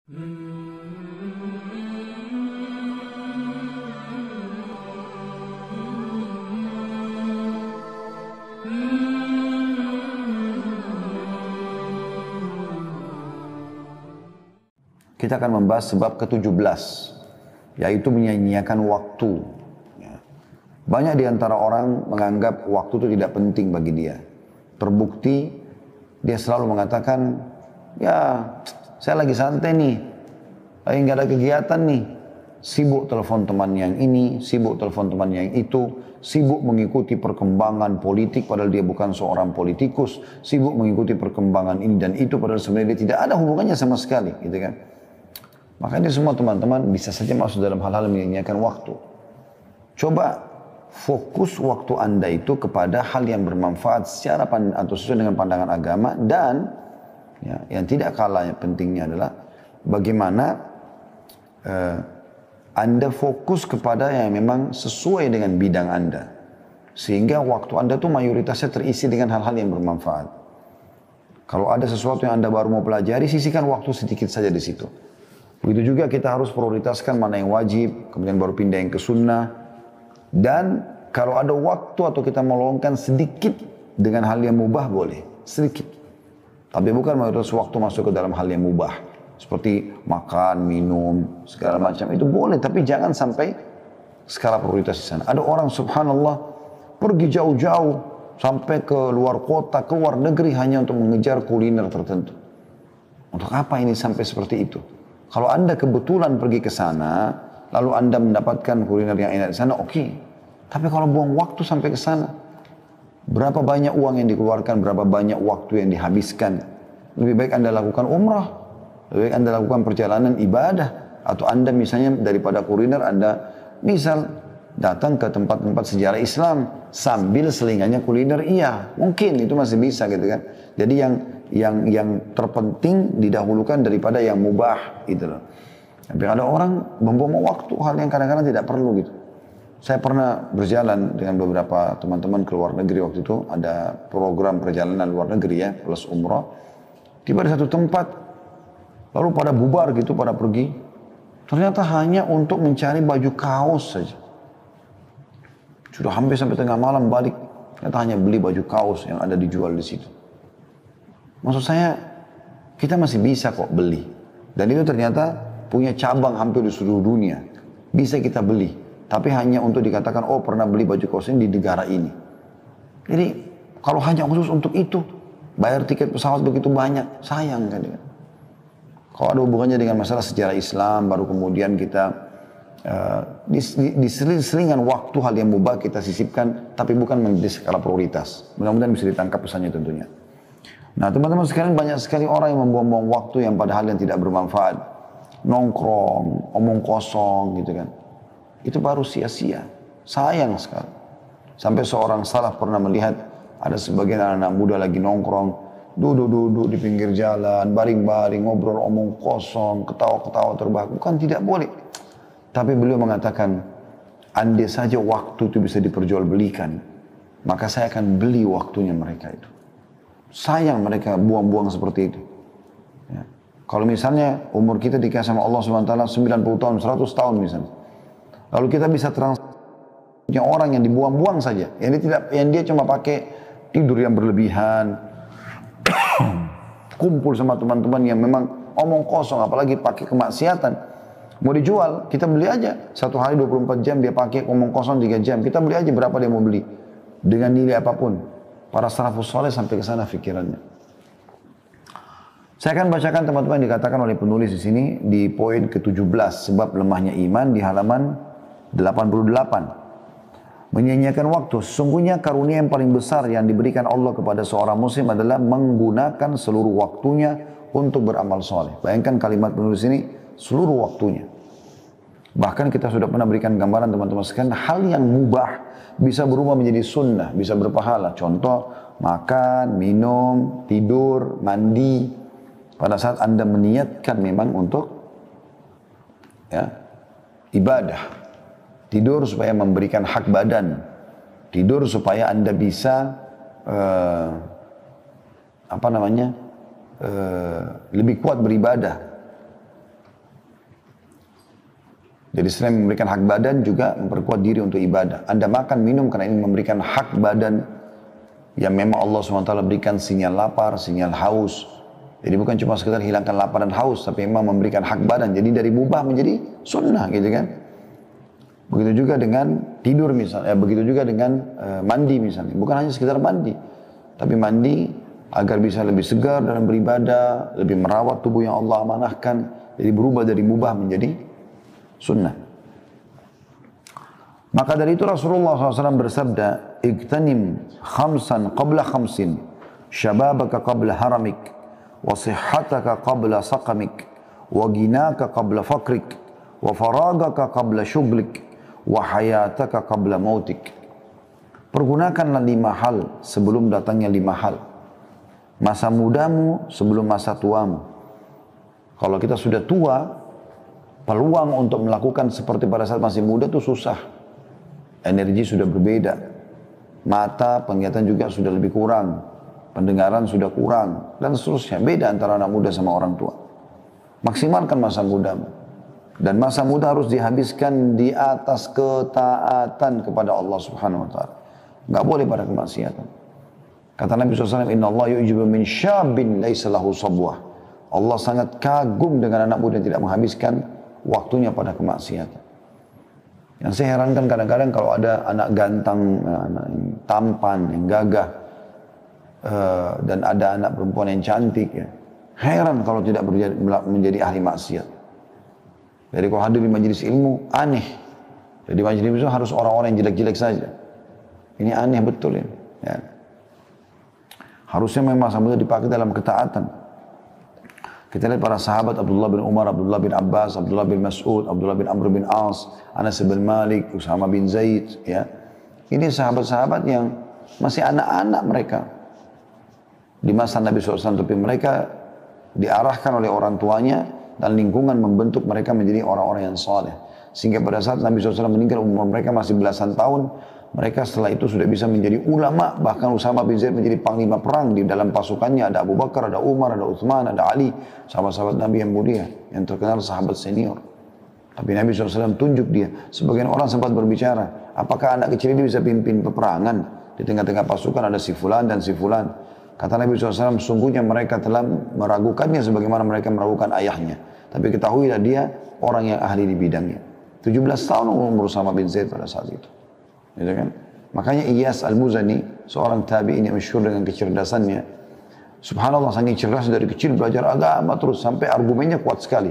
Kita akan membahas sebab ke-17, yaitu menyia-nyiakan waktu. Banyak di antara orang menganggap waktu itu tidak penting bagi dia. Terbukti, dia selalu mengatakan, ya saya lagi santai nih, lagi nggak ada kegiatan nih. Sibuk telepon teman yang ini, sibuk telepon teman yang itu, sibuk mengikuti perkembangan politik padahal dia bukan seorang politikus, sibuk mengikuti perkembangan ini dan itu padahal sebenarnya dia tidak ada hubungannya sama sekali, gitu kan. Makanya semua teman-teman bisa saja masuk dalam hal-hal yang menyia-nyiakan waktu. Coba fokus waktu Anda itu kepada hal yang bermanfaat secara atau sesuai dengan pandangan agama, dan ya, yang tidak kalah pentingnya adalah bagaimana Anda fokus kepada yang memang sesuai dengan bidang Anda. Sehingga waktu Anda tuh mayoritasnya terisi dengan hal-hal yang bermanfaat. Kalau ada sesuatu yang Anda baru mau pelajari, sisihkan waktu sedikit saja di situ. Begitu juga kita harus prioritaskan mana yang wajib, kemudian baru pindah yang ke sunnah. Dan kalau ada waktu atau kita meluangkan sedikit dengan hal yang mubah boleh, sedikit. Tapi bukan mayoritas waktu masuk ke dalam hal yang mubah. Seperti makan, minum, segala macam. Itu boleh, tapi jangan sampai skala prioritas di sana. Ada orang subhanallah pergi jauh-jauh sampai ke luar kota, ke luar negeri hanya untuk mengejar kuliner tertentu. Untuk apa ini sampai seperti itu? Kalau Anda kebetulan pergi ke sana, lalu Anda mendapatkan kuliner yang enak di sana, oke. Tapi kalau buang waktu sampai ke sana, berapa banyak uang yang dikeluarkan, berapa banyak waktu yang dihabiskan. Lebih baik Anda lakukan umrah, lebih baik Anda lakukan perjalanan ibadah. Atau Anda misalnya daripada kuliner, Anda misal datang ke tempat-tempat sejarah Islam, sambil selingannya kuliner, iya, mungkin itu masih bisa gitu kan. Jadi yang terpenting didahulukan daripada yang mubah gitu loh. Tapi ada orang membuang waktu hal yang kadang-kadang tidak perlu gitu. Saya pernah berjalan dengan beberapa teman-teman ke luar negeri waktu itu, ada program perjalanan luar negeri ya, plus umrah. Tiba di satu tempat, lalu pada bubar gitu, pada pergi. Ternyata hanya untuk mencari baju kaos saja. Sudah hampir sampai tengah malam balik, ternyata hanya beli baju kaos yang ada dijual di situ. Maksud saya, kita masih bisa kok beli. Dan itu ternyata punya cabang hampir di seluruh dunia. Bisa kita beli. Tapi hanya untuk dikatakan, oh pernah beli baju kaos ini di negara ini. Jadi, kalau hanya khusus untuk itu, bayar tiket pesawat begitu banyak, sayang kan. Kalau ada hubungannya dengan masalah sejarah Islam, baru kemudian kita di selingan waktu hal yang mubah kita sisipkan, tapi bukan menjadi skala prioritas. Mudah-mudahan bisa ditangkap pesannya tentunya. Nah teman-teman sekalian, banyak sekali orang yang membuang-buang waktu yang padahal yang tidak bermanfaat. Nongkrong, omong kosong gitu kan. Itu baru sia-sia. Sayang sekali. Sampai seorang salaf pernah melihat ada sebagian anak-anak muda lagi nongkrong, duduk-duduk di pinggir jalan, baring-baring, ngobrol omong kosong, ketawa-ketawa terbahak. Bukan tidak boleh. Tapi beliau mengatakan, andai saja waktu itu bisa diperjualbelikan, maka saya akan beli waktunya mereka itu. Sayang mereka buang-buang seperti itu. Ya. Kalau misalnya umur kita dikasih sama Allah SWT 90 tahun, 100 tahun misalnya. Lalu kita bisa transfernya orang yang dibuang-buang saja. Yang dia cuma pakai tidur yang berlebihan. Kumpul sama teman-teman yang memang omong kosong, apalagi pakai kemaksiatan. Mau dijual, kita beli aja. Satu hari 24 jam dia pakai omong kosong 3 jam. Kita beli aja berapa dia mau beli. Dengan nilai apapun. Para salafus saleh sampai ke sana pikirannya. Saya akan bacakan teman-teman yang dikatakan oleh penulis di sini di poin ke-17 sebab lemahnya iman di halaman 88. Menyia-nyiakan waktu. Sesungguhnya karunia yang paling besar yang diberikan Allah kepada seorang muslim adalah menggunakan seluruh waktunya untuk beramal soleh. Bayangkan kalimat penulis ini, seluruh waktunya. Bahkan kita sudah pernah berikan gambaran teman-teman sekalian, hal yang mubah bisa berubah menjadi sunnah, bisa berpahala. Contoh, makan, minum, tidur, mandi. Pada saat Anda meniatkan memang untuk ya, ibadah. Tidur supaya memberikan hak badan. Tidur supaya Anda bisa lebih kuat beribadah. Jadi selain memberikan hak badan juga memperkuat diri untuk ibadah. Anda makan, minum karena ini memberikan hak badan yang memang Allah SWT berikan sinyal lapar, sinyal haus. Jadi bukan cuma sekedar hilangkan lapar dan haus, tapi memang memberikan hak badan. Jadi dari mubah menjadi sunnah gitu kan. Begitu juga dengan tidur misalnya, begitu juga dengan mandi misalnya. Bukan hanya sekedar mandi, tapi mandi agar bisa lebih segar dalam beribadah, lebih merawat tubuh yang Allah amanahkan. Jadi berubah dari mubah menjadi sunnah. Maka dari itu Rasulullah SAW bersabda, "Igtanim khamsan qabla khamsin, syababaka qabla haramik, wa sihhataka qabla saqamik, wa ginaka qabla fakrik, wa faragaka qabla syuglik, wa hayataka qabla mautik." Pergunakanlah 5 hal sebelum datangnya 5 hal. Masa mudamu sebelum masa tuamu. Kalau kita sudah tua, peluang untuk melakukan seperti pada saat masih muda itu susah. Energi sudah berbeda. Mata, penglihatan juga sudah lebih kurang. Pendengaran sudah kurang. Dan seterusnya. Beda antara anak muda sama orang tua. Maksimalkan masa mudamu. Dan masa muda harus dihabiskan di atas ketaatan kepada Allah Subhanahu wa taala. Enggak boleh pada kemaksiatan. Kata Nabi SAW, "Inna Allah yu'jibu min syabin laisa lahu sabwah." Allah sangat kagum dengan anak muda yang tidak menghabiskan waktunya pada kemaksiatan. Yang saya herankan kadang-kadang kalau ada anak ganteng, anak yang tampan, yang gagah, dan ada anak perempuan yang cantik, ya. Heran kalau tidak menjadi ahli maksiat. Jadi kalau hadir di majelis ilmu, aneh. Jadi majelis ilmu harus orang-orang yang jelek-jelek saja. Ini aneh betul ini. Ya. Harusnya memang masa muda dipakai dalam ketaatan. Kita lihat para sahabat Abdullah bin Umar, Abdullah bin Abbas, Abdullah bin Mas'ud, Abdullah bin Amr bin As, Anas bin Malik, Usama bin Zaid. Ya. Ini sahabat-sahabat yang masih anak-anak mereka. Di masa Nabi SAW, tapi mereka diarahkan oleh orang tuanya dan lingkungan membentuk mereka menjadi orang-orang yang saleh. Sehingga pada saat Nabi SAW meninggal, umur mereka masih belasan tahun, mereka setelah itu sudah bisa menjadi ulama. Bahkan Usama bin Zaid menjadi panglima perang. Di dalam pasukannya ada Abu Bakar, ada Umar, ada Uthman, ada Ali. Sahabat-sahabat Nabi yang mulia, yang terkenal sahabat senior. Tapi Nabi SAW tunjuk dia. Sebagian orang sempat berbicara, apakah anak kecil ini bisa pimpin peperangan? Di tengah-tengah pasukan ada si fulan dan si fulan. Kata Nabi SAW, sungguhnya mereka telah meragukannya sebagaimana mereka meragukan ayahnya. Tapi ketahuilah dia orang yang ahli di bidangnya. 17 tahun umur Usama bin Zaid pada saat itu. Gitu kan? Makanya Iyas Al-Muzani, seorang tabi'in yang masyhur dengan kecerdasannya. Subhanallah, saking cerdas dari kecil belajar agama terus sampai argumennya kuat sekali.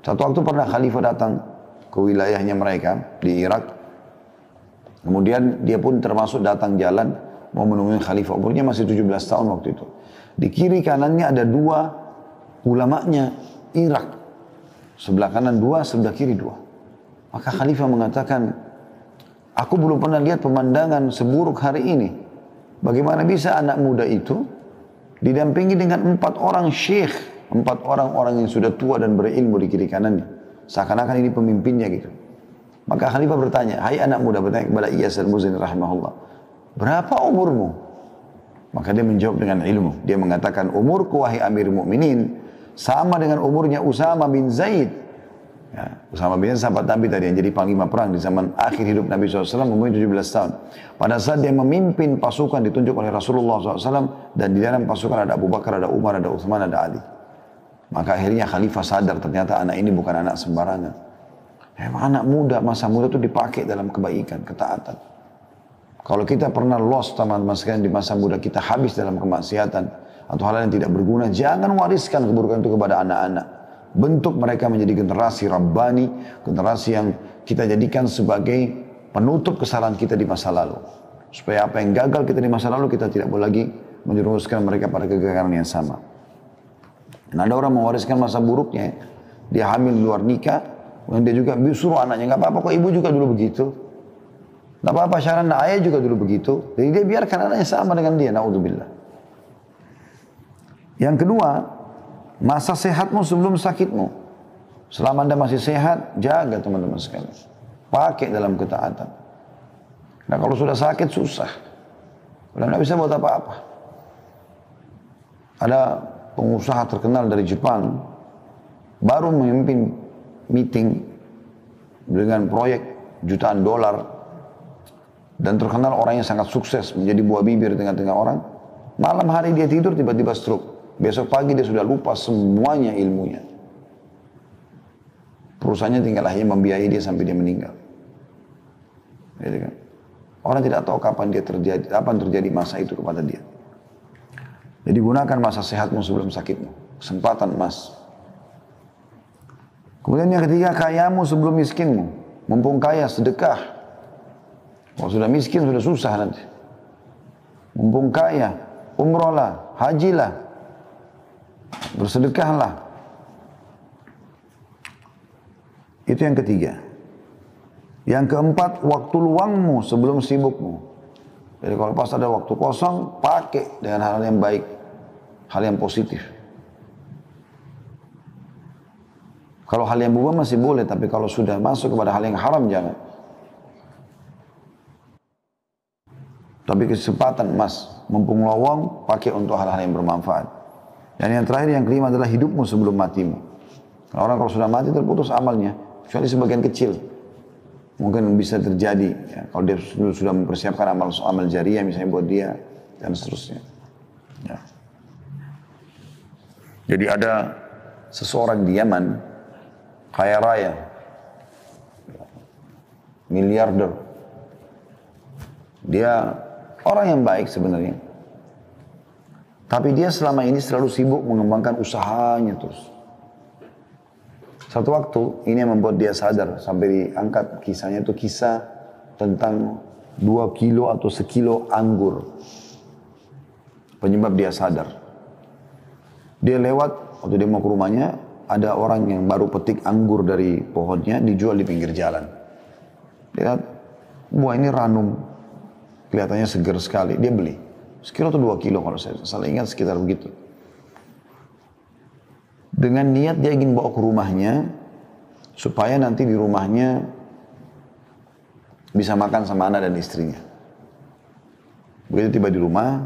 Satu waktu pernah khalifah datang ke wilayahnya mereka di Irak. Kemudian dia pun termasuk datang jalan mau menemui khalifah. Umurnya masih 17 tahun waktu itu. Di kiri kanannya ada 2 ulamanya Irak. Sebelah kanan 2, sebelah kiri 2. Maka khalifah mengatakan, "Aku belum pernah lihat pemandangan seburuk hari ini. Bagaimana bisa anak muda itu didampingi dengan 4 orang syekh, 4 orang-orang yang sudah tua dan berilmu di kiri kanannya. Seakan-akan ini pemimpinnya gitu." Maka khalifah bertanya, "Hai anak muda," bertanya kepada Iyas Al-Muzani rahimahullah, "berapa umurmu?" Maka dia menjawab dengan ilmu. Dia mengatakan, "Umurku wahai Amir Mukminin sama dengan umurnya Usama bin Zaid." Ya, Usama bin Zaid sahabat Nabi tadi yang jadi panglima perang di zaman akhir hidup Nabi SAW, umurnya 17 tahun. Pada saat dia memimpin pasukan ditunjuk oleh Rasulullah SAW, dan di dalam pasukan ada Abu Bakar, ada Umar, ada Uthman, ada Ali. Maka akhirnya khalifah sadar ternyata anak ini bukan anak sembarangan. Anak muda, masa muda itu dipakai dalam kebaikan, ketaatan. Kalau kita pernah lost teman-teman sekalian di masa muda kita habis dalam kemaksiatan atau hal yang tidak berguna, jangan wariskan keburukan itu kepada anak-anak. Bentuk mereka menjadi generasi Rabbani, generasi yang kita jadikan sebagai penutup kesalahan kita di masa lalu. Supaya apa yang gagal kita di masa lalu, kita tidak boleh lagi menjerumuskan mereka pada kegagalan yang sama. Nah, ada orang mewariskan masa buruknya, dia hamil di luar nikah, kemudian dia juga suruh anaknya, "Gak apa-apa kok, ibu juga dulu begitu. Gak apa-apa, Syarana, ayah juga dulu begitu." Jadi dia biarkan anaknya sama dengan dia, na'udzubillah. Yang kedua, masa sehatmu sebelum sakitmu. Selama Anda masih sehat, jaga teman-teman sekalian. Pakai dalam ketaatan. Nah kalau sudah sakit, susah. Udah nggak bisa buat apa-apa. Ada pengusaha terkenal dari Jepang, baru memimpin meeting dengan proyek jutaan dolar dan terkenal orangnya sangat sukses menjadi buah bibir di tengah-tengah orang. Malam hari dia tidur tiba-tiba stroke. Besok pagi dia sudah lupa semuanya ilmunya. Perusahaannya tinggal hanya membiayai dia sampai dia meninggal. Gitu kan? Orang tidak tahu kapan dia terjadi, apa yang terjadi masa itu kepada dia. Jadi gunakan masa sehatmu sebelum sakitmu. Kesempatan emas. Kemudian yang ketiga, kayamu sebelum miskinmu. Mumpung kaya, sedekah. Kalau sudah miskin, sudah susah nanti. Mumpung kaya, umrohlah, hajilah, bersedekahlah. Itu yang ketiga. Yang keempat, waktu luangmu sebelum sibukmu. Jadi kalau pas ada waktu kosong, pakai dengan hal yang baik, hal yang positif. Kalau hal yang mubah masih boleh, tapi kalau sudah masuk kepada hal yang haram jangan. Tapi kesempatan emas, mumpung lowong, pakai untuk hal-hal yang bermanfaat. Dan yang terakhir, yang kelima adalah hidupmu sebelum matimu. Orang kalau sudah mati terputus amalnya, kecuali sebagian kecil. Mungkin bisa terjadi, ya, kalau dia sudah mempersiapkan amal jariah misalnya buat dia, dan seterusnya. Ya. Jadi ada seseorang di Yaman, kaya raya, miliarder. Dia orang yang baik sebenarnya. Tapi dia selama ini selalu sibuk mengembangkan usahanya terus. Satu waktu ini yang membuat dia sadar sampai diangkat kisahnya itu kisah tentang 2 kilo atau sekilo anggur. Penyebab dia sadar. Dia lewat, waktu dia mau ke rumahnya, ada orang yang baru petik anggur dari pohonnya dijual di pinggir jalan. Dia lihat, buah ini ranum, kelihatannya segar sekali. Dia beli, sekilo atau 2 kilo kalau saya salah ingat sekitar begitu. Dengan niat dia ingin bawa ke rumahnya, supaya nanti di rumahnya bisa makan sama anak dan istrinya. Begitu tiba di rumah,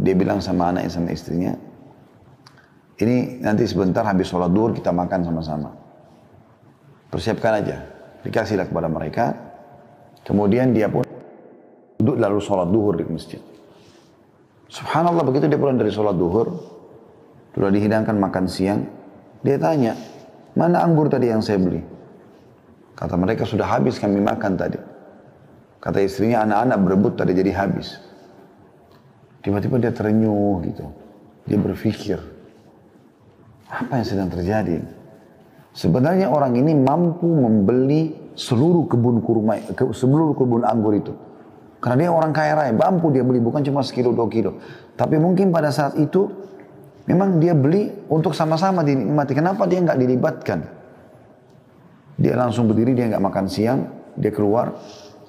dia bilang sama anaknya sama istrinya, ini nanti sebentar habis sholat duhur kita makan sama-sama. Persiapkan aja, dikasihlah kepada mereka. Kemudian dia pun duduk lalu sholat duhur di masjid. Subhanallah, begitu dia pulang dari sholat duhur, sudah dihidangkan makan siang, dia tanya, mana anggur tadi yang saya beli? Kata mereka, sudah habis kami makan tadi. Kata istrinya, anak-anak berebut tadi jadi habis. Tiba-tiba dia terenyuh gitu. Dia berpikir, apa yang sedang terjadi? Sebenarnya orang ini mampu membeli seluruh kebun kurma, seluruh kebun anggur itu. Karena dia orang kaya raya, mampu dia beli, bukan cuma sekilo 2 kilo. Tapi mungkin pada saat itu, memang dia beli untuk sama-sama dinikmati. Kenapa dia nggak dilibatkan? Dia langsung berdiri, dia nggak makan siang, dia keluar,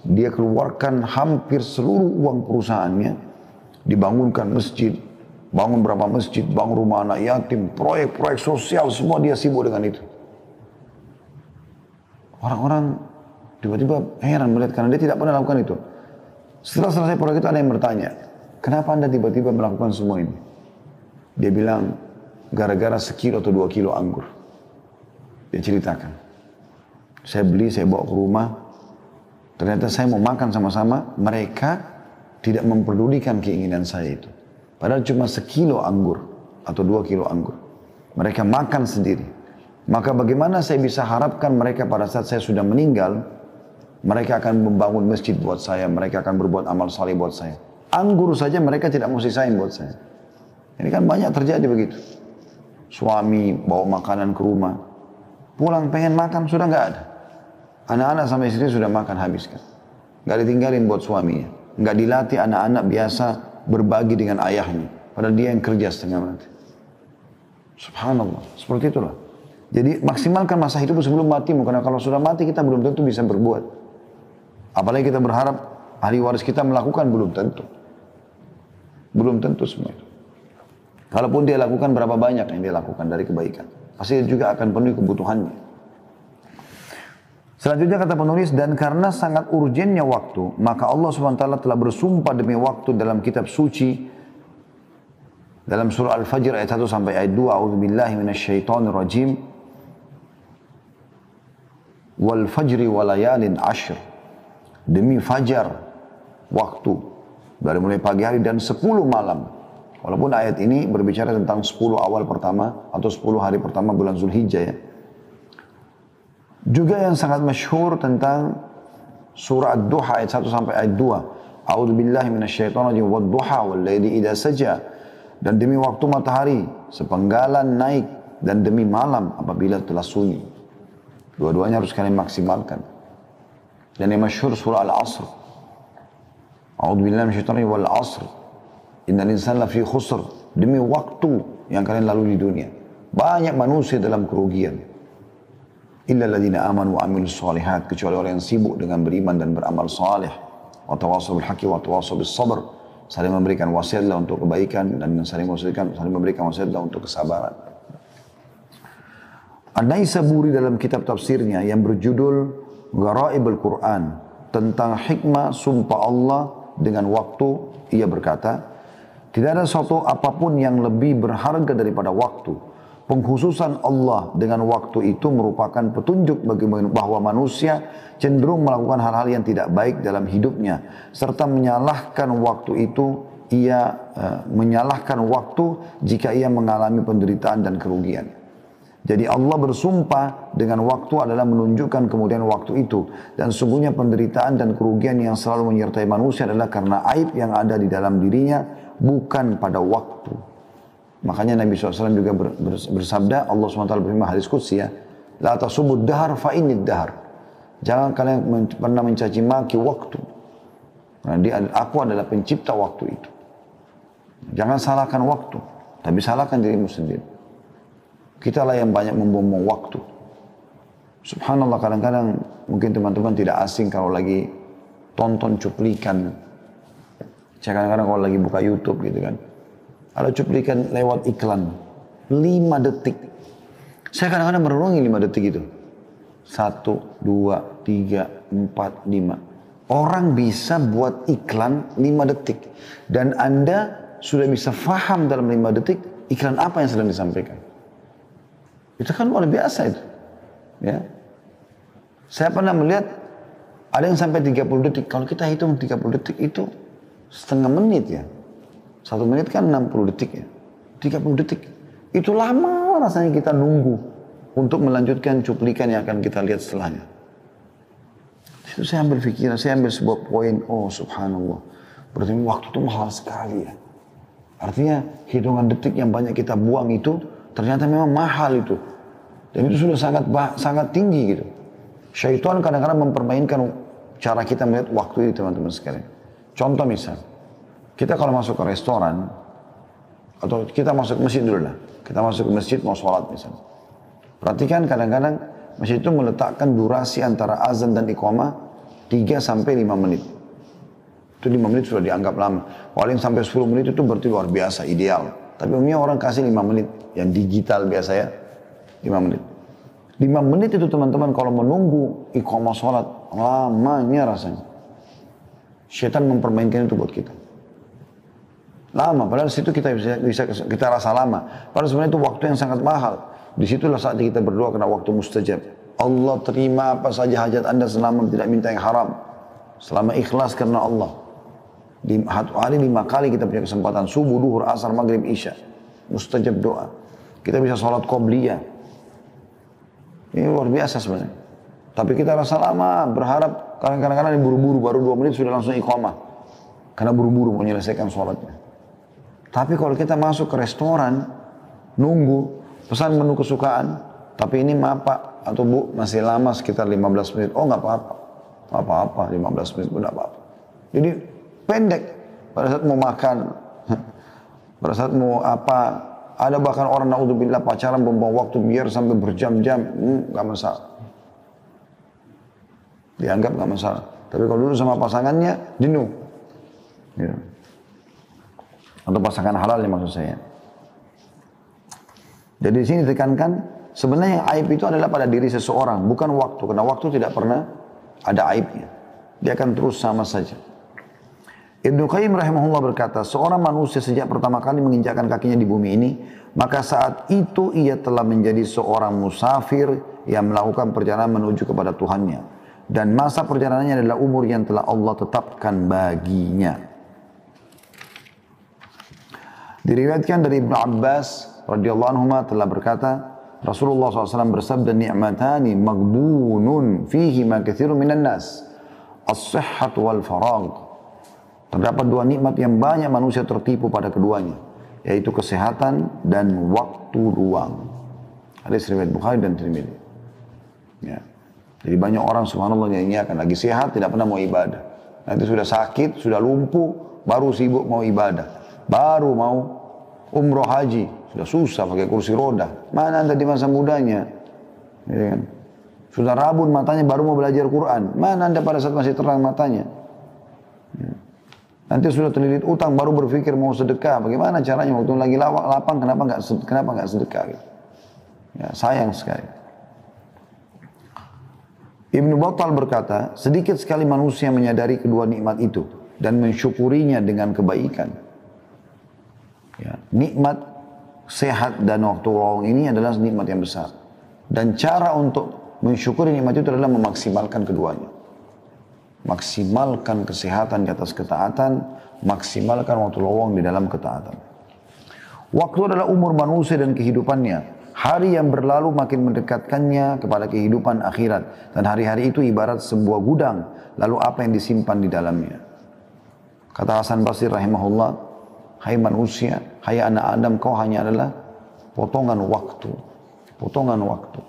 dia keluarkan hampir seluruh uang perusahaannya, dibangunkan masjid, bangun berapa masjid, bangun rumah anak yatim, proyek-proyek sosial, semua dia sibuk dengan itu. Orang-orang tiba-tiba heran melihat karena dia tidak pernah lakukan itu. Setelah selesai proyek itu ada yang bertanya, kenapa Anda tiba-tiba melakukan semua ini? Dia bilang, gara-gara sekilo atau 2 kilo anggur. Dia ceritakan. Saya beli, saya bawa ke rumah. Ternyata saya mau makan sama-sama. Mereka tidak memperdulikan keinginan saya itu. Padahal cuma sekilo anggur. Atau 2 kilo anggur. Mereka makan sendiri. Maka bagaimana saya bisa harapkan mereka pada saat saya sudah meninggal. Mereka akan membangun masjid buat saya. Mereka akan berbuat amal saleh buat saya. Anggur saja mereka tidak mau sisain buat saya. Ini kan banyak terjadi begitu. Suami bawa makanan ke rumah. Pulang pengen makan, sudah nggak ada. Anak-anak sama istri sudah makan habis kan. Nggak ditinggalin buat suaminya. Nggak dilatih anak-anak biasa berbagi dengan ayahnya. Padahal dia yang kerja setengah mati. Subhanallah, seperti itulah. Jadi maksimalkan masa hidup sebelum matimu. Karena kalau sudah mati kita belum tentu bisa berbuat. Apalagi kita berharap ahli waris kita melakukan, belum tentu. Belum tentu semua itu. Kalaupun dia lakukan, berapa banyak yang dia lakukan dari kebaikan. Pasti juga akan penuhi kebutuhannya. Selanjutnya kata penulis, dan karena sangat urgennya waktu, maka Allah SWT telah bersumpah demi waktu dalam kitab suci, dalam surah Al-Fajr ayat 1 sampai ayat 2, A'udzubillahi minasyaitonirrajim. wal fajri walayalin ashr, demi fajar, waktu dari mulai pagi hari dan 10 malam. Walaupun ayat ini berbicara tentang 10 awal pertama atau 10 hari pertama bulan Zulhijjah ya. Juga yang sangat masyhur tentang surah Ad-Duha ayat 1 sampai ayat 2. A'udzu billahi minasyaitonir rajim wad-duha wal-laili idza saja. Dan demi waktu matahari sepenggalan naik dan demi malam apabila telah sunyi. Dua-duanya harus kalian maksimalkan. Dan yang masyhur surah Al-Asr. A'udzu billahi minasyaitonir rajim wal-'asr. Innal insana lafi khusr, demi waktu yang kalian lalui di dunia. Banyak manusia dalam kerugian. Illa alladziina aamanu wa 'amilus shalihat, kecuali orang yang sibuk dengan beriman dan beramal saleh. Wa tawassaw bil haqqi wa tawassaw bis sabr, saling memberikan wasiatlah untuk kebaikan dan saling memberikan wasiatlah untuk kesabaran. An-Naisaburi dalam kitab tafsirnya yang berjudul Gharaibul Quran tentang hikmah sumpah Allah dengan waktu, ia berkata, tidak ada suatu apapun yang lebih berharga daripada waktu. Pengkhususan Allah dengan waktu itu merupakan petunjuk bagi bahwa manusia cenderung melakukan hal-hal yang tidak baik dalam hidupnya. Serta menyalahkan waktu itu, menyalahkan waktu jika ia mengalami penderitaan dan kerugian. Jadi Allah bersumpah dengan waktu adalah menunjukkan kemudian waktu itu. Dan sungguhnya penderitaan dan kerugian yang selalu menyertai manusia adalah karena aib yang ada di dalam dirinya, bukan pada waktu. Makanya Nabi SAW juga bersabda, Allah SWT berfirman hadis qudsi ya, la tasubud dahar fa innid dahar. Jangan kalian pernah mencaci maki waktu. Aku adalah pencipta waktu itu. Jangan salahkan waktu, tapi salahkan dirimu sendiri. Kitalah yang banyak membuang waktu. Subhanallah, kadang-kadang mungkin teman-teman tidak asing kalau lagi tonton cuplikan. Saya kadang-kadang kalau lagi buka YouTube gitu kan, ada cuplikan lewat iklan 5 detik. Saya kadang-kadang merenungi 5 detik itu. 1, 2, 3, 4, 5. Orang bisa buat iklan 5 detik. Dan Anda sudah bisa faham dalam 5 detik iklan apa yang sedang disampaikan. Itu kan luar biasa itu. Ya. Saya pernah melihat ada yang sampai 30 detik. Kalau kita hitung 30 detik itu setengah menit ya. 1 menit kan 60 detik ya. 30 detik. Itu lama rasanya kita nunggu untuk melanjutkan cuplikan yang akan kita lihat setelahnya. Itu saya ambil pikiran, saya ambil sebuah poin. Oh subhanallah. Berarti waktu itu mahal sekali ya. Artinya hitungan detik yang banyak kita buang itu ternyata memang mahal itu. Dan itu sudah sangat tinggi gitu. Syaitan kadang-kadang mempermainkan cara kita melihat waktu ini teman-teman sekalian. Contoh misal, kita kalau masuk ke restoran, atau kita masuk ke masjid dulu lah. Kita masuk ke masjid mau sholat misalnya. Perhatikan kadang-kadang masjid itu meletakkan durasi antara azan dan iqamah 3 sampai 5 menit. Itu 5 menit sudah dianggap lama. Kalau yang sampai 10 menit itu berarti luar biasa, ideal. Tapi umumnya orang kasih 5 menit. Yang digital biasa ya, 5 menit. 5 menit itu teman-teman kalau menunggu iqamah sholat, lamanya rasanya. Syaitan mempermainkan itu buat kita. Lama, padahal situ kita bisa kita rasa lama. Padahal sebenarnya itu waktu yang sangat mahal. Disitulah saat kita berdoa karena waktu mustajab. Allah terima apa saja hajat anda selama tidak minta yang haram. Selama ikhlas karena Allah. Di hari 5 kali kita punya kesempatan. Subuh, duhur, asar, maghrib, isya. Mustajab doa. Kita bisa sholat qobliyah. Ini luar biasa sebenarnya. Tapi kita rasa lama, berharap kadang-kadang buru-buru, baru 2 menit sudah langsung iqamah. Karena buru-buru menyelesaikan sholatnya. Tapi kalau kita masuk ke restoran, nunggu, pesan menu kesukaan, tapi ini maaf Pak, atau Bu, masih lama sekitar 15 menit. Oh nggak apa-apa, nggak apa-apa, 15 menit pun nggak apa-apa. Jadi pendek, pada saat mau makan, pada saat mau apa, ada bahkan orang naudzubillah pacaran membuang waktu biar sampai berjam-jam, nggak masalah. Dianggap nggak masalah. Tapi kalau dulu sama pasangannya, jenuh. Gitu. Atau pasangan halal ya maksud saya. Jadi di sini ditekankan, sebenarnya yang aib itu adalah pada diri seseorang, bukan waktu. Karena waktu tidak pernah ada aibnya. Dia akan terus sama saja. Ibnu Qayyim rahimahullah berkata, seorang manusia sejak pertama kali menginjakkan kakinya di bumi ini, maka saat itu ia telah menjadi seorang musafir yang melakukan perjalanan menuju kepada Tuhannya. Dan masa perjalanannya adalah umur yang telah Allah tetapkan baginya. Diriwayatkan dari Ibnu Abbas radhiyallahu anhu telah berkata, Rasulullah SAW bersabda, ni'matani maghbunun fihi ma katsirun minan nas, as-sihhat wal faragh. Terdapat dua nikmat yang banyak manusia tertipu pada keduanya, yaitu kesehatan dan waktu luang. Hadis riwayat Bukhari dan Tirmidzi. Ya. Jadi banyak orang subhanallah nyanyiakan lagi sehat tidak pernah mau ibadah. Nanti sudah sakit, sudah lumpuh, baru sibuk mau ibadah. Baru mau umroh haji, sudah susah pakai kursi roda. Mana anda di masa mudanya? Ya kan? Sudah rabun matanya baru mau belajar Quran. Mana anda pada saat masih terang matanya? Ya. Nanti sudah terlilit utang baru berpikir mau sedekah. Bagaimana caranya waktu lagi lapang kenapa nggak sedekah? Gitu. Ya, sayang sekali. Ibnu Battal berkata, sedikit sekali manusia menyadari kedua nikmat itu dan mensyukurinya dengan kebaikan. Ya, nikmat sehat dan waktu luang ini adalah nikmat yang besar. Dan cara untuk mensyukuri nikmat itu adalah memaksimalkan keduanya. Maksimalkan kesehatan di atas ketaatan, maksimalkan waktu luang di dalam ketaatan. Waktu adalah umur manusia dan kehidupannya. Hari yang berlalu makin mendekatkannya kepada kehidupan akhirat. Dan hari-hari itu ibarat sebuah gudang. Lalu apa yang disimpan di dalamnya? Kata Hasan Basri rahimahullah, hai manusia, hai anak Adam, kau hanya adalah potongan waktu. Potongan waktu.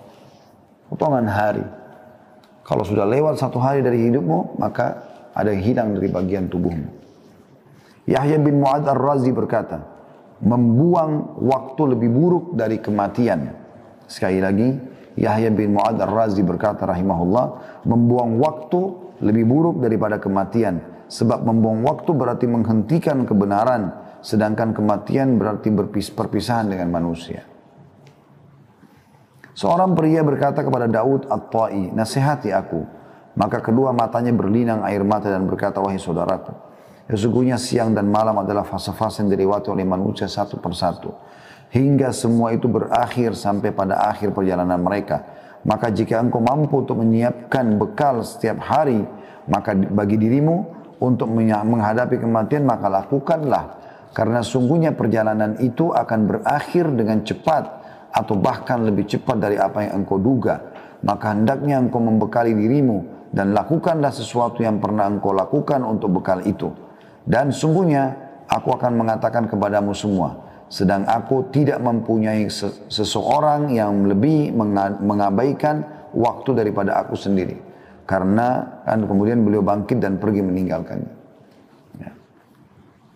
Potongan hari. Kalau sudah lewat satu hari dari hidupmu, maka ada yang hilang dari bagian tubuhmu. Yahya bin Mu'adz Ar-Razi berkata, membuang waktu lebih buruk dari kematian. Sekali lagi, Yahya bin Mu'adz Ar-Razi berkata rahimahullah, membuang waktu lebih buruk daripada kematian. Sebab membuang waktu berarti menghentikan kebenaran, sedangkan kematian berarti perpisahan dengan manusia. Seorang pria berkata kepada Daud At-Ta'i, nasihati aku. Maka kedua matanya berlinang air mata dan berkata, wahai saudaraku, sesungguhnya siang dan malam adalah fase-fase yang dilewati oleh manusia satu persatu. Hingga semua itu berakhir sampai pada akhir perjalanan mereka. Maka jika engkau mampu untuk menyiapkan bekal setiap hari, maka bagi dirimu untuk menghadapi kematian, maka lakukanlah. Karena sungguhnya perjalanan itu akan berakhir dengan cepat, atau bahkan lebih cepat dari apa yang engkau duga. Maka hendaknya engkau membekali dirimu dan lakukanlah sesuatu yang pernah engkau lakukan untuk bekal itu. Dan sungguhnya aku akan mengatakan kepadamu semua, sedang aku tidak mempunyai seseorang yang lebih mengabaikan waktu daripada aku sendiri. Karena kan kemudian beliau bangkit dan pergi meninggalkannya. Ya.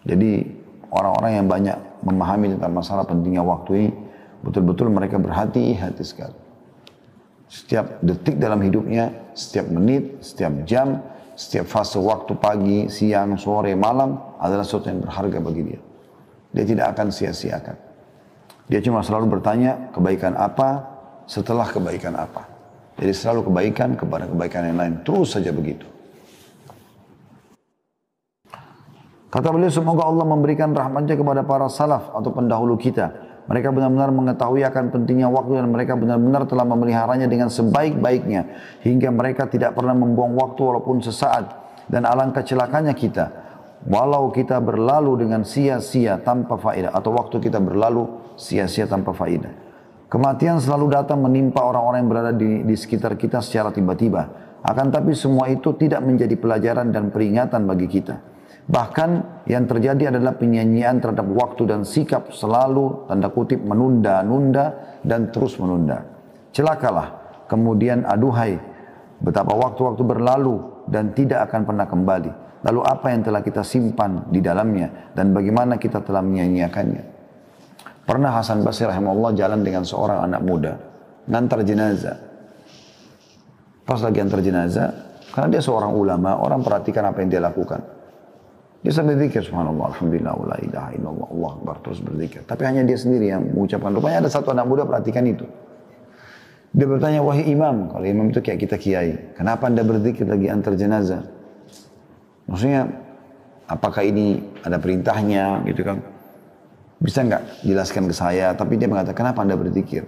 Jadi orang-orang yang banyak memahami tentang masalah pentingnya waktu ini, betul-betul mereka berhati-hati sekali. Setiap detik dalam hidupnya, setiap menit, setiap jam, setiap fase waktu pagi, siang, sore, malam adalah sesuatu yang berharga bagi dia. Dia tidak akan sia-siakan. Dia cuma selalu bertanya kebaikan apa setelah kebaikan apa. Jadi selalu kebaikan kepada kebaikan yang lain. Terus saja begitu. Kata beliau, semoga Allah memberikan rahmatnya kepada para salaf atau pendahulu kita. Mereka benar-benar mengetahui akan pentingnya waktu dan mereka benar-benar telah memeliharanya dengan sebaik-baiknya. Hingga mereka tidak pernah membuang waktu walaupun sesaat. Dan alangkah celakanya kita, walau kita berlalu dengan sia-sia tanpa faedah. Atau waktu kita berlalu sia-sia tanpa faedah. Kematian selalu datang menimpa orang-orang yang berada di sekitar kita secara tiba-tiba. Akan tapi semua itu tidak menjadi pelajaran dan peringatan bagi kita. Bahkan yang terjadi adalah penyanyian terhadap waktu dan sikap selalu tanda kutip menunda-nunda dan terus menunda. Celakalah, kemudian aduhai, betapa waktu-waktu berlalu dan tidak akan pernah kembali. Lalu apa yang telah kita simpan di dalamnya dan bagaimana kita telah menyanyiakannya. Pernah Hasan Basri rahimahullah jalan dengan seorang anak muda, ngantar jenazah. Pas lagi antar jenazah, karena dia seorang ulama, orang perhatikan apa yang dia lakukan. Dia sambil berzikir, subhanallah, alhamdulillah, wa la ilaha illallah, Allah akbar, terus berzikir. Tapi hanya dia sendiri yang mengucapkan. Rupanya ada satu anak muda perhatikan itu. Dia bertanya, wahai imam, kalau imam itu kayak kita kiai, kenapa anda berzikir lagi antar jenazah? Maksudnya, apakah ini ada perintahnya, gitu kan? Bisa nggak jelaskan ke saya? Tapi dia mengatakan, kenapa anda berzikir?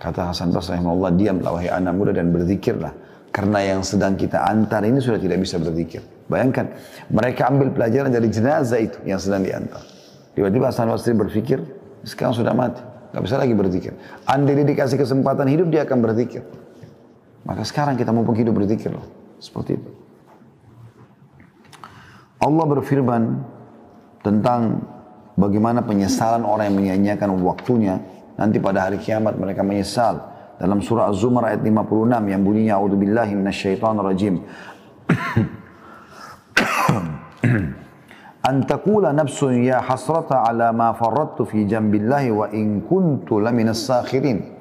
Kata Hasan Basri rahimahullah, diamlah wahai anak muda dan berzikirlah. Karena yang sedang kita antar ini sudah tidak bisa berzikir. Bayangkan, mereka ambil pelajaran dari jenazah itu yang sedang diantar. Tiba-tiba Hasan Basri berpikir, sekarang sudah mati, gak bisa lagi berzikir. Andai dia dikasih kesempatan hidup, dia akan berzikir. Maka sekarang kita mumpung hidup berzikir loh. Seperti itu. Allah berfirman tentang bagaimana penyesalan orang yang menyia-nyiakan waktunya. Nanti pada hari kiamat mereka menyesal. Dalam surah Az-Zumar ayat 56 yang bunyinya a'udzubillahi minasyaitonir rajim. An taqula nafsun ya hasrata ala ma farrattu fi jambillahi wa in kuntu laminas sakhirin.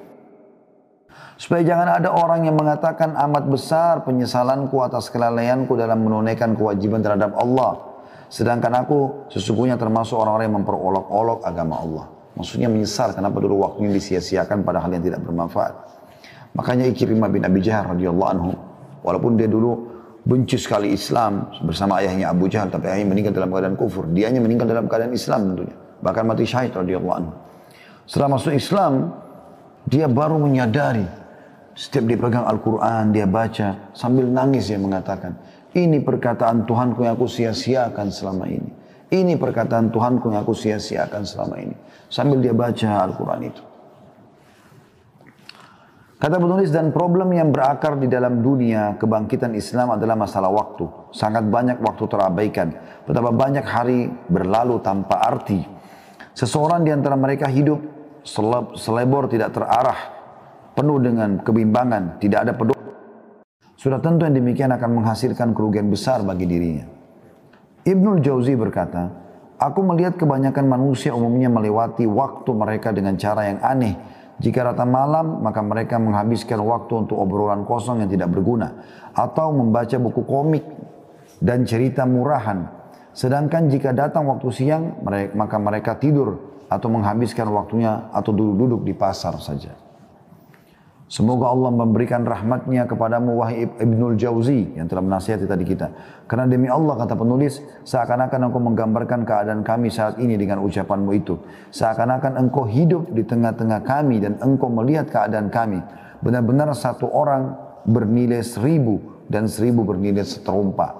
Supaya jangan ada orang yang mengatakan amat besar penyesalanku atas kelalaianku dalam menunaikan kewajiban terhadap Allah. Sedangkan aku sesungguhnya termasuk orang-orang yang memperolok-olok agama Allah. Maksudnya menyesal kenapa dulu waktunya disia-siakan pada hal yang tidak bermanfaat. Makanya Ikrimah bin Abi Jahal radhiyallahu anhu, walaupun dia dulu benci sekali Islam bersama ayahnya Abu Jahal, tapi ayahnya meninggal dalam keadaan kufur. Dianya meninggal dalam keadaan Islam tentunya. Bahkan mati syahid radhiyallahu anhu. Setelah masuk Islam, dia baru menyadari. Setiap dia pegang Al-Quran, dia baca, sambil nangis dia mengatakan, ini perkataan Tuhanku yang aku sia-siakan selama ini. Ini perkataan Tuhanku yang aku sia-siakan selama ini. Sambil dia baca Al-Quran itu. Kata penulis, dan problem yang berakar di dalam dunia kebangkitan Islam adalah masalah waktu. Sangat banyak waktu terabaikan. Betapa banyak hari berlalu tanpa arti. Seseorang di antara mereka hidup selebor tidak terarah, penuh dengan kebimbangan, tidak ada pedoman. Sudah tentu yang demikian akan menghasilkan kerugian besar bagi dirinya. Ibnul Jauzi berkata, aku melihat kebanyakan manusia umumnya melewati waktu mereka dengan cara yang aneh. Jika datang malam, maka mereka menghabiskan waktu untuk obrolan kosong yang tidak berguna. Atau membaca buku komik dan cerita murahan. Sedangkan jika datang waktu siang, maka mereka tidur atau menghabiskan waktunya atau duduk-duduk di pasar saja. Semoga Allah memberikan rahmatnya kepadamu wahai Ibnul Jauzi yang telah menasihati tadi kita. Karena demi Allah kata penulis, seakan-akan engkau menggambarkan keadaan kami saat ini dengan ucapanmu itu. Seakan-akan engkau hidup di tengah-tengah kami dan engkau melihat keadaan kami. Benar-benar satu orang bernilai 1000 dan 1000 bernilai seterumpa.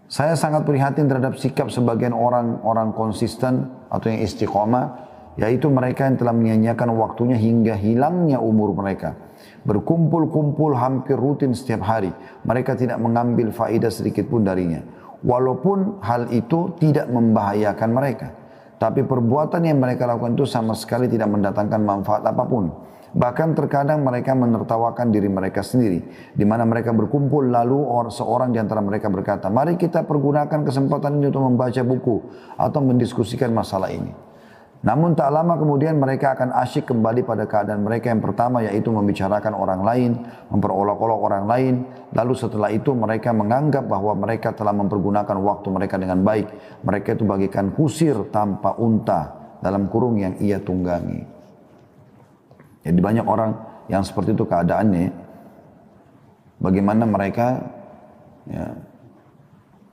Saya sangat prihatin terhadap sikap sebagian orang konsisten atau yang istiqomah, yaitu mereka yang telah menyia-nyiakan waktunya hingga hilangnya umur mereka. Berkumpul-kumpul hampir rutin setiap hari. Mereka tidak mengambil faedah sedikit pun darinya. Walaupun hal itu tidak membahayakan mereka. Tapi perbuatan yang mereka lakukan itu sama sekali tidak mendatangkan manfaat apapun. Bahkan terkadang mereka menertawakan diri mereka sendiri. Di mana mereka berkumpul lalu seorang di antara mereka berkata, mari kita pergunakan kesempatan ini untuk membaca buku atau mendiskusikan masalah ini. Namun tak lama kemudian mereka akan asyik kembali pada keadaan mereka yang pertama, yaitu membicarakan orang lain, memperolok-olok orang lain. Lalu setelah itu mereka menganggap bahwa mereka telah mempergunakan waktu mereka dengan baik. Mereka itu bagikan kusir tanpa unta dalam kurung yang ia tunggangi. Jadi banyak orang yang seperti itu keadaannya. Bagaimana mereka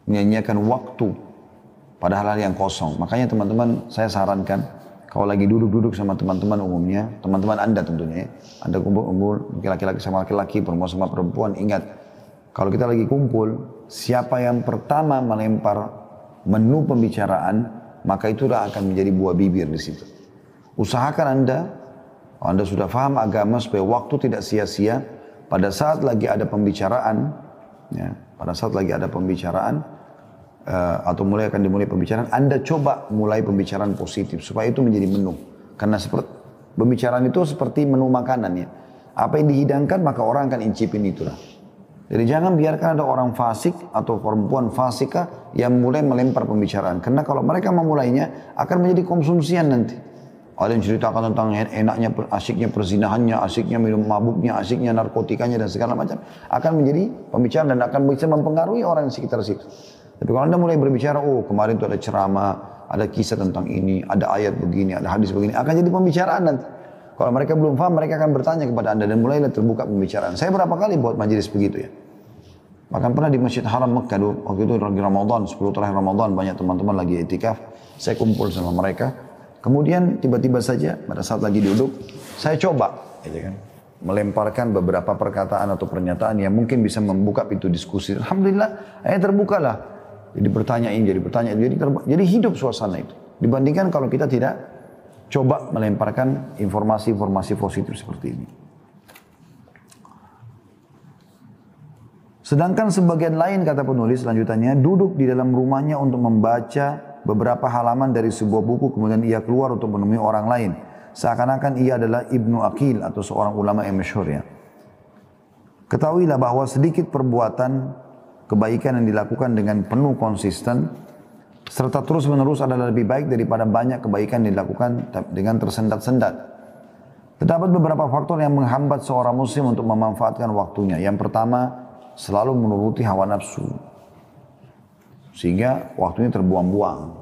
menyia-nyiakan waktu pada hal-hal yang kosong. Makanya teman-teman, saya sarankan kalau lagi duduk-duduk sama teman-teman umumnya, teman-teman Anda tentunya ya, Anda kumpul-kumpul laki-laki sama laki-laki, perempuan sama perempuan, ingat kalau kita lagi kumpul, siapa yang pertama melempar menu pembicaraan, maka itulah akan menjadi buah bibir di situ. Usahakan Anda sudah paham agama supaya waktu tidak sia-sia. Pada saat lagi ada pembicaraan, atau akan dimulai pembicaraan, Anda coba mulai pembicaraan positif supaya itu menjadi menu. Karena pembicaraan itu seperti menu makanan ya. Apa yang dihidangkan maka orang akan incipin itulah. Jadi jangan biarkan ada orang fasik atau perempuan fasika yang mulai melempar pembicaraan. Karena kalau mereka memulainya akan menjadi konsumsian nanti. Ada yang ceritakan tentang enaknya, asyiknya perzinahannya, asyiknya minum mabuknya, asyiknya narkotikanya dan segala macam. Akan menjadi pembicaraan dan akan bisa mempengaruhi orang di sekitar situ. Tapi kalau Anda mulai berbicara, kemarin itu ada ceramah, ada kisah tentang ini, ada ayat begini, ada hadis begini, akan jadi pembicaraan nanti. Kalau mereka belum paham, mereka akan bertanya kepada Anda dan mulailah terbuka pembicaraan. Saya berapa kali buat majelis begitu ya. Bahkan pernah di Masjid Haram Mekah dulu, waktu itu lagi Ramadan, 10 terakhir Ramadan, banyak teman-teman lagi itikaf, saya kumpul sama mereka. Kemudian tiba-tiba saja pada saat lagi duduk, saya coba gitu kan. Melemparkan beberapa perkataan atau pernyataan yang mungkin bisa membuka pintu diskusi. Alhamdulillah, akhirnya terbukalah. Jadi bertanya, jadi hidup suasana itu. Dibandingkan kalau kita tidak coba melemparkan informasi-informasi positif seperti ini. Sedangkan sebagian lain, kata penulis lanjutannya, duduk di dalam rumahnya untuk membaca beberapa halaman dari sebuah buku, kemudian ia keluar untuk menemui orang lain. Seakan-akan ia adalah Ibnu Aqil atau seorang ulama yang masyhur ya. Ketahuilah bahwa sedikit perbuatan kebaikan yang dilakukan dengan penuh konsisten serta terus-menerus adalah lebih baik daripada banyak kebaikan yang dilakukan dengan tersendat-sendat. Terdapat beberapa faktor yang menghambat seorang muslim untuk memanfaatkan waktunya. Yang pertama, selalu menuruti hawa nafsu. Sehingga waktunya terbuang-buang.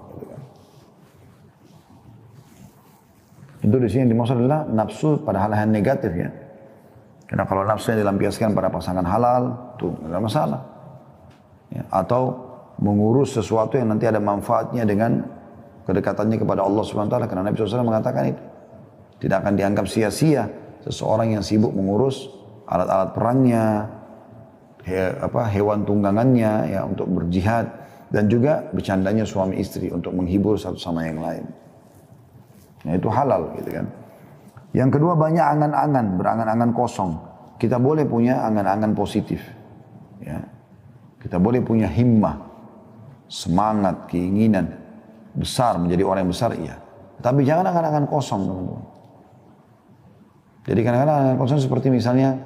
Itu di sini yang dimaksud adalah nafsu pada hal-hal negatif ya. Karena kalau nafsu yang dilampiaskan pada pasangan halal, itu tidak ada masalah. Ya, atau mengurus sesuatu yang nanti ada manfaatnya dengan kedekatannya kepada Allah SWT. Karena Nabi SAW mengatakan itu. Tidak akan dianggap sia-sia seseorang yang sibuk mengurus alat-alat perangnya, hewan tunggangannya ya untuk berjihad, dan juga bercandanya suami istri untuk menghibur satu sama yang lain. Nah, itu halal gitu kan. Yang kedua, banyak angan-angan, berangan-angan kosong. Kita boleh punya angan-angan positif. Ya. Kita boleh punya himmah, semangat, keinginan besar, menjadi orang yang besar, iya. Tapi jangan angan-angan kosong, teman-teman. Jadi kadang-kadang angan kosong seperti misalnya,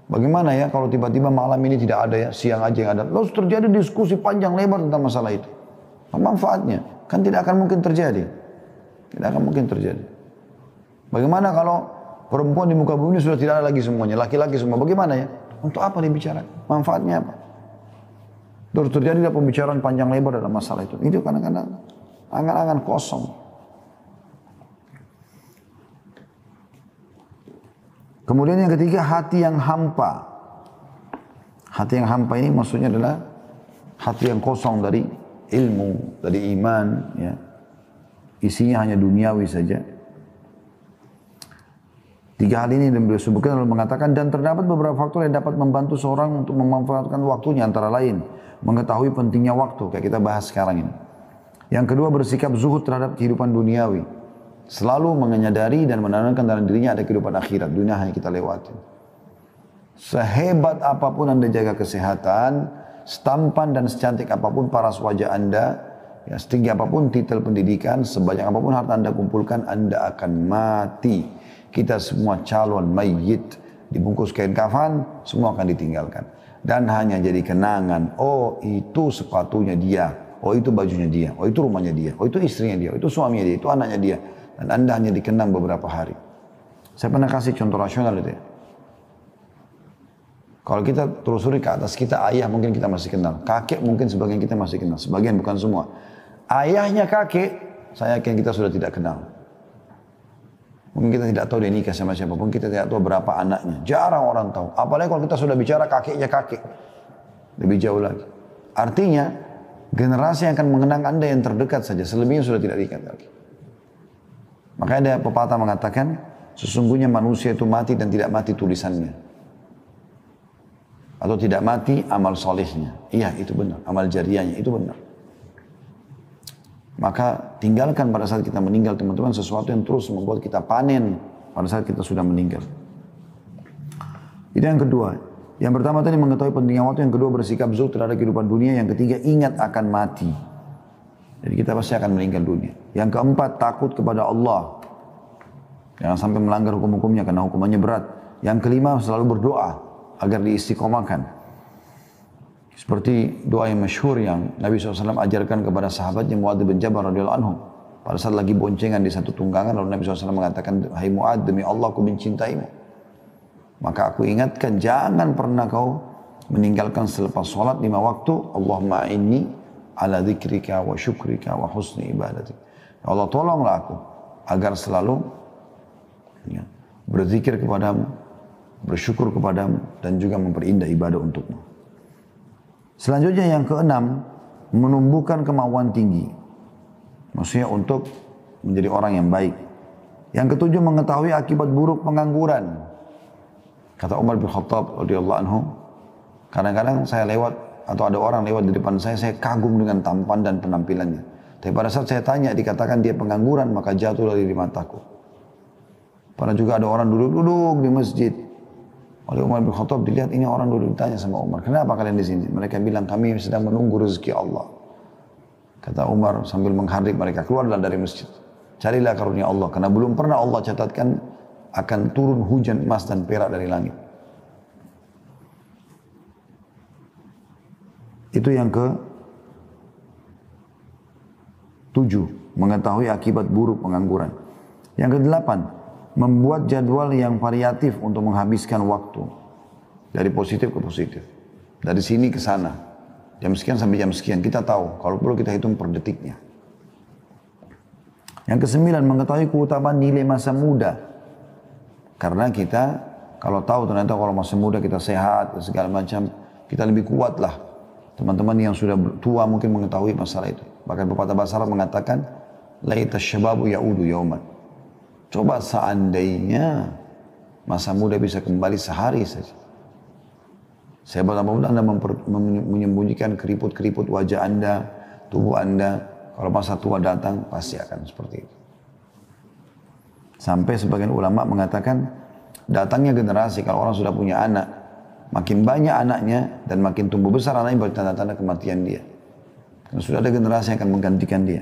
bagaimana ya kalau tiba-tiba malam ini tidak ada ya, siang aja yang ada. Lalu terjadi diskusi panjang lebar tentang masalah itu. Apa manfaatnya? Kan tidak akan mungkin terjadi. Tidak akan mungkin terjadi. Bagaimana kalau perempuan di muka bumi sudah tidak ada lagi semuanya, laki-laki semua, bagaimana ya? Untuk apa dibicarakan? Manfaatnya apa? Terus terjadi pembicaraan panjang lebar dalam masalah itu. Itu kadang-kadang angan-angan kosong. Kemudian yang ketiga, hati yang hampa. Hati yang hampa ini maksudnya adalah hati yang kosong dari ilmu, dari iman, ya. Isinya hanya duniawi saja. Tiga hal ini yang beliau sebutkan lalu mengatakan, dan terdapat beberapa faktor yang dapat membantu seorang untuk memanfaatkan waktunya, antara lain mengetahui pentingnya waktu, kayak kita bahas sekarang ini. Yang kedua, bersikap zuhud terhadap kehidupan duniawi, selalu menyadari dan menanamkan dalam dirinya ada kehidupan akhirat, dunia hanya kita lewati. Sehebat apapun Anda jaga kesehatan, setampan dan secantik apapun paras wajah Anda, ya, setinggi apapun titel pendidikan, sebanyak apapun harta Anda kumpulkan, Anda akan mati. Kita semua calon mayit, dibungkus kain kafan, semua akan ditinggalkan. Dan hanya jadi kenangan, oh itu sepatunya dia, oh itu bajunya dia, oh itu rumahnya dia, oh itu istrinya dia, oh itu suaminya dia, itu anaknya dia. Dan Anda hanya dikenang beberapa hari. Saya pernah kasih contoh rasional itu ya. Kalau kita telusuri ke atas kita, ayah mungkin kita masih kenal. Kakek mungkin sebagian kita masih kenal. Sebagian bukan semua. Ayahnya kakek, saya yakin kita sudah tidak kenal. Mungkin kita tidak tahu dia nikah sama siapapun. Kita tidak tahu berapa anaknya. Jarang orang tahu. Apalagi kalau kita sudah bicara kakeknya kakek. Lebih jauh lagi. Artinya, generasi yang akan mengenang Anda yang terdekat saja. Selebihnya sudah tidak diingat lagi. Makanya ada pepatah mengatakan, sesungguhnya manusia itu mati dan tidak mati tulisannya. Atau tidak mati amal solehnya. Iya, itu benar. Amal jariahnya, itu benar. Maka tinggalkan pada saat kita meninggal, teman-teman, sesuatu yang terus membuat kita panen pada saat kita sudah meninggal. Itu yang kedua. Yang pertama tadi mengetahui pentingnya waktu. Yang kedua, bersikap zuhud terhadap kehidupan dunia. Yang ketiga, ingat akan mati. Jadi kita pasti akan meninggal dunia. Yang keempat, takut kepada Allah. Jangan sampai melanggar hukum-hukumnya karena hukumannya berat. Yang kelima, selalu berdoa agar diistiqomahkan. Seperti doa yang masyhur yang Nabi SAW ajarkan kepada sahabatnya Mu'adz bin Jabal radhiyallahu anhu. Pada saat lagi boncengan di satu tunggangan, lalu Nabi SAW mengatakan, hai Mu'adz, demi Allah aku mencintaimu. Maka aku ingatkan, jangan pernah kau meninggalkan selepas sholat 5 waktu. Allahumma inni ala dzikrika wa syukrika wa husni ibadatik. Ya Allah, tolonglah aku agar selalu ya, berzikir kepadamu, bersyukur kepadamu, dan juga memperindah ibadah untukmu. Selanjutnya yang keenam, menumbuhkan kemauan tinggi. Maksudnya untuk menjadi orang yang baik. Yang ketujuh, mengetahui akibat buruk pengangguran. Kata Umar bin Khattab radhiyallahu anhu, kadang-kadang saya lewat atau ada orang lewat di depan saya kagum dengan tampan dan penampilannya. Tapi pada saat saya tanya, dikatakan dia pengangguran, maka jatuh dari mataku. Pernah juga ada orang duduk-duduk di masjid. Oleh Umar bin Khattab dilihat, ini orang duduk, ditanya sama Umar, kenapa kalian di sini? Mereka bilang, kami sedang menunggu rezeki Allah. Kata Umar sambil menghardik mereka, keluarlah dari masjid. Carilah karunia Allah, karena belum pernah Allah catatkan akan turun hujan emas dan perak dari langit. Itu yang ke-7, mengetahui akibat buruk pengangguran. Yang ke-8, membuat jadwal yang variatif untuk menghabiskan waktu. Dari positif ke positif. Dari sini ke sana. Jam sekian sampai jam sekian. Kita tahu, kalau perlu kita hitung per detiknya. Yang ke-9, mengetahui keutamaan nilai masa muda. Karena kita, kalau tahu ternyata kalau masa muda kita sehat, segala macam, kita lebih kuat lah. Teman-teman yang sudah tua mungkin mengetahui masalah itu. Bahkan pepatah bahasa Arab mengatakan, Laita syababu ya'udu yauman. Coba seandainya masa muda bisa kembali sehari saja. Saya bertambah Anda menyembunyikan keriput-keriput wajah Anda, tubuh Anda. Kalau masa tua datang, pasti akan seperti itu. Sampai sebagian ulama mengatakan, datangnya generasi kalau orang sudah punya anak, makin banyak anaknya dan makin tumbuh besar anaknya bertanda-tanda kematian dia. Karena sudah ada generasi yang akan menggantikan dia.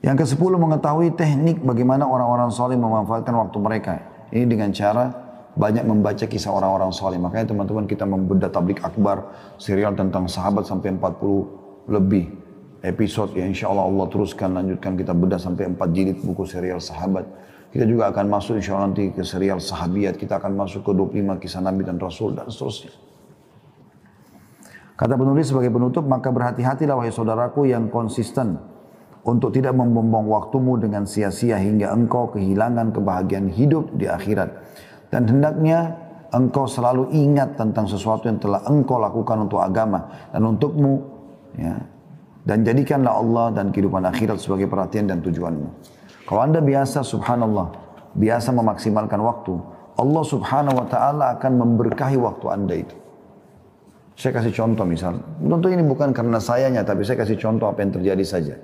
Yang ke-10, mengetahui teknik bagaimana orang-orang soleh memanfaatkan waktu mereka. Ini dengan cara banyak membaca kisah orang-orang soleh. Makanya teman-teman kita membedah tablik akbar, serial tentang sahabat sampai 40 lebih episode ya, insya Allah Allah teruskan lanjutkan kita bedah sampai 4 jilid buku serial sahabat. Kita juga akan masuk insya Allah nanti ke serial sahabiat, kita akan masuk ke 25 kisah Nabi dan Rasul dan seterusnya. Kata penulis sebagai penutup, maka berhati-hatilah wahai saudaraku yang konsisten untuk tidak membuang waktumu dengan sia-sia hingga engkau kehilangan kebahagiaan hidup di akhirat. Dan hendaknya engkau selalu ingat tentang sesuatu yang telah engkau lakukan untuk agama dan untukmu, ya. Dan jadikanlah Allah dan kehidupan akhirat sebagai perhatian dan tujuanmu. Kalau Anda biasa, subhanallah, biasa memaksimalkan waktu, Allah subhanahu wa ta'ala akan memberkahi waktu Anda itu. Saya kasih contoh misal, tentu ini bukan karena sayanya, tapi saya kasih contoh apa yang terjadi saja.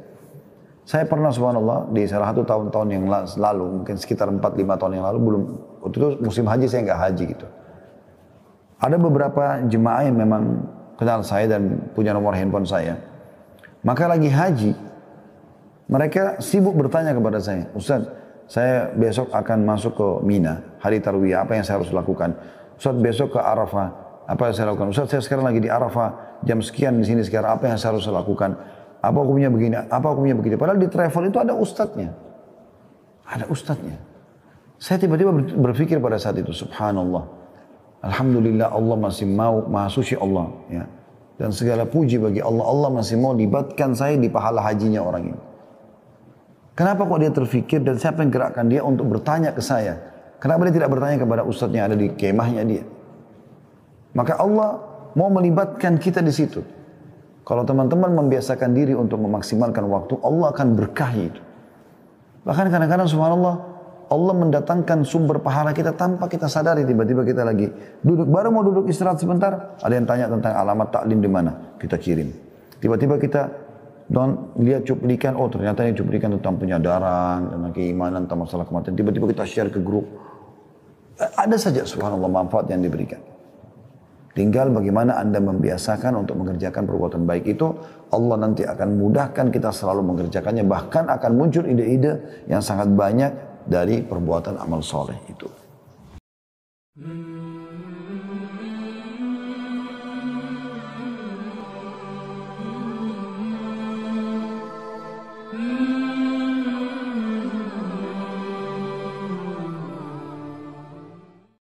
Saya pernah subhanallah di salah satu tahun-tahun yang lalu, mungkin sekitar 4-5 tahun yang lalu, waktu itu musim haji saya nggak haji gitu. Ada beberapa jemaah yang memang kenal saya dan punya nomor handphone saya. Maka lagi haji, mereka sibuk bertanya kepada saya, Ustaz, saya besok akan masuk ke Mina, hari Tarwiyah, apa yang saya harus lakukan? Ustaz, besok ke Arafah, apa yang saya lakukan? Ustaz, saya sekarang lagi di Arafah, jam sekian di sini sekarang, apa yang saya harus lakukan? Apa hukumnya begini, apa hukumnya begitu? Padahal di travel itu ada ustadznya. Ada ustadznya. Saya tiba-tiba berpikir pada saat itu, subhanallah. Alhamdulillah Allah masih mau, maha suci Allah, ya. Dan segala puji bagi Allah, Allah masih mau libatkan saya di pahala hajinya orang ini. Kenapa kok dia terfikir dan siapa yang gerakkan dia untuk bertanya ke saya? Kenapa dia tidak bertanya kepada ustadznya yang ada di kemahnya dia? Maka Allah mau melibatkan kita di situ. Kalau teman-teman membiasakan diri untuk memaksimalkan waktu, Allah akan berkahi itu. Bahkan kadang-kadang subhanallah, Allah mendatangkan sumber pahala kita tanpa kita sadari. Tiba-tiba kita lagi duduk, baru mau duduk istirahat sebentar, ada yang tanya tentang alamat taklim di mana, kita kirim. Tiba-tiba kita lihat cuplikan, oh ternyata ini cuplikan tentang penyadaran, tentang keimanan, tentang masalah kematian. Tiba-tiba kita share ke grup. Ada saja subhanallah manfaat yang diberikan. Tinggal bagaimana Anda membiasakan untuk mengerjakan perbuatan baik itu, Allah nanti akan mudahkan kita selalu mengerjakannya. Bahkan akan muncul ide-ide yang sangat banyak dari perbuatan amal soleh itu.